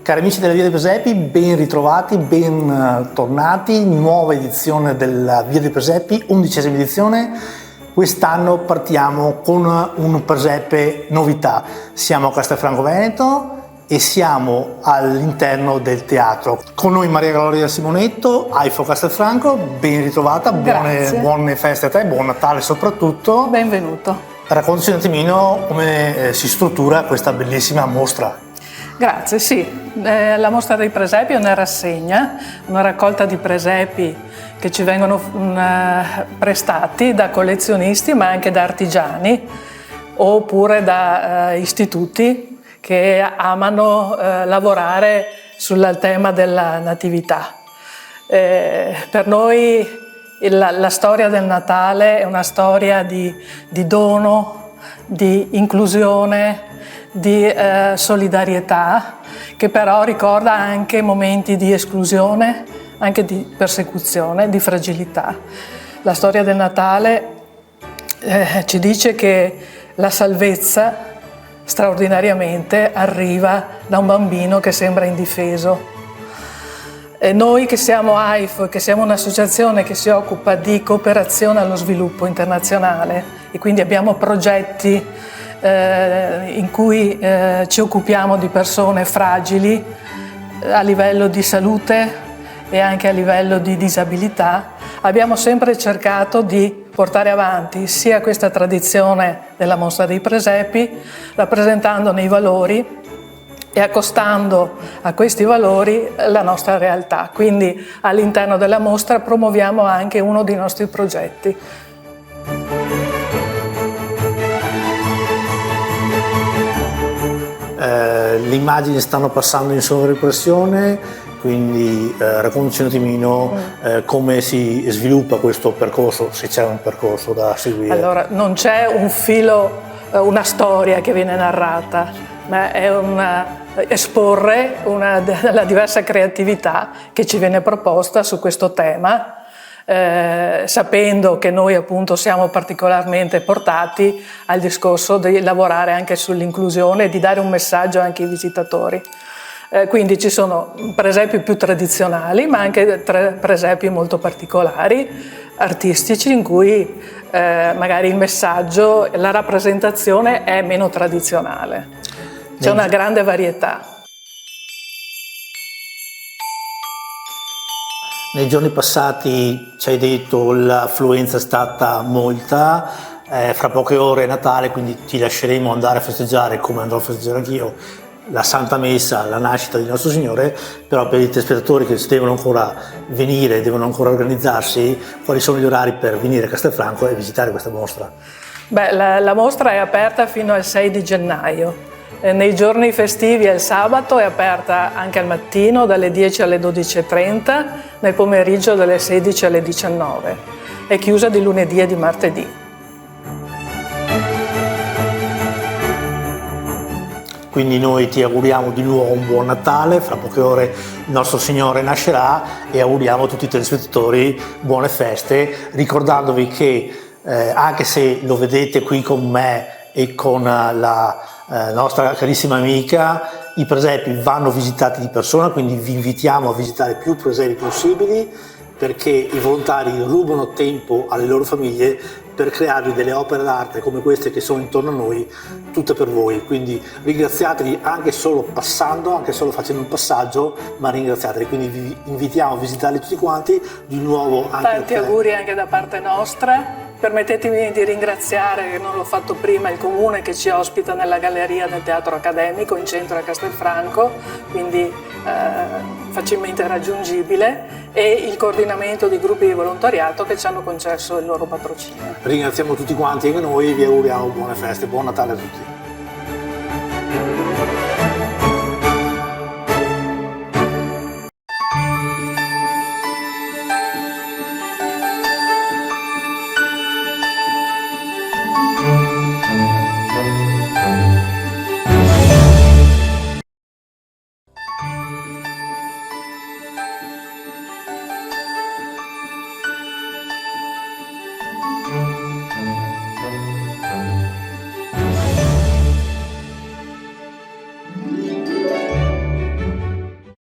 Cari amici della Via dei Presepi, ben ritrovati, ben tornati, nuova edizione della Via dei Presepi, 11ª edizione. Quest'anno partiamo con un presepe novità. Siamo a Castelfranco Veneto e siamo all'interno del teatro. Con noi Maria Gloria Simonetto, AIFO Castelfranco, ben ritrovata, buone feste a te, buon Natale soprattutto. Benvenuto. Raccontaci un attimino come si struttura questa bellissima mostra. Grazie, sì. La mostra dei presepi è una rassegna, una raccolta di presepi che ci vengono prestati da collezionisti ma anche da artigiani oppure da istituti che amano lavorare sul tema della natività. Per noi la storia del Natale è una storia di dono, di inclusione, di solidarietà, che però ricorda anche momenti di esclusione, anche di persecuzione, di fragilità. La storia del Natale ci dice che la salvezza straordinariamente arriva da un bambino che sembra indifeso. E noi che siamo AIFO, che siamo un'associazione che si occupa di cooperazione allo sviluppo internazionale e quindi abbiamo progetti in cui ci occupiamo di persone fragili a livello di salute e anche a livello di disabilità, abbiamo sempre cercato di portare avanti sia questa tradizione della mostra dei presepi, rappresentandone i valori e accostando a questi valori la nostra realtà. Quindi all'interno della mostra promuoviamo anche uno dei nostri progetti. Le immagini stanno passando in sovraimpressione, quindi raccontaci un attimino come si sviluppa questo percorso, se c'è un percorso da seguire. Allora, non c'è un filo, una storia che viene narrata, ma è esporre la diversa creatività che ci viene proposta su questo tema, sapendo che noi appunto siamo particolarmente portati al discorso di lavorare anche sull'inclusione e di dare un messaggio anche ai visitatori. Quindi ci sono presepi più tradizionali ma anche presepi molto particolari, artistici, in cui magari il messaggio, la rappresentazione è meno tradizionale. C'è una grande varietà. Nei giorni passati ci hai detto l'affluenza è stata molta, fra poche ore è Natale, quindi ti lasceremo andare a festeggiare, come andrò a festeggiare anch'io, la Santa Messa, la nascita di Nostro Signore, però per i telespettatori che devono ancora venire, devono ancora organizzarsi, quali sono gli orari per venire a Castelfranco e visitare questa mostra? Beh, la mostra è aperta fino al 6 di gennaio. Nei giorni festivi e il sabato è aperta anche al mattino dalle 10 alle 12:30, nel pomeriggio dalle 16 alle 19. È chiusa di lunedì e di martedì. Quindi noi ti auguriamo di nuovo un buon Natale, fra poche ore il nostro Signore nascerà e auguriamo a tutti i telespettatori buone feste, ricordandovi che anche se lo vedete qui con me e con la nostra carissima amica, i presepi vanno visitati di persona, quindi vi invitiamo a visitare più presepi possibili, perché i volontari rubano tempo alle loro famiglie per crearvi delle opere d'arte come queste che sono intorno a noi, tutte per voi. Quindi ringraziateli anche solo passando, anche solo facendo un passaggio, ma ringraziateli. Quindi vi invitiamo a visitarli tutti quanti, di nuovo anche tanti auguri anche da parte nostra permettetemi di ringraziare, che non l'ho fatto prima, il Comune che ci ospita nella galleria del Teatro Accademico in centro a Castelfranco, quindi facilmente raggiungibile, e il coordinamento di gruppi di volontariato che ci hanno concesso il loro patrocinio. Ringraziamo tutti quanti anche noi e vi auguriamo buone feste, buon Natale a tutti.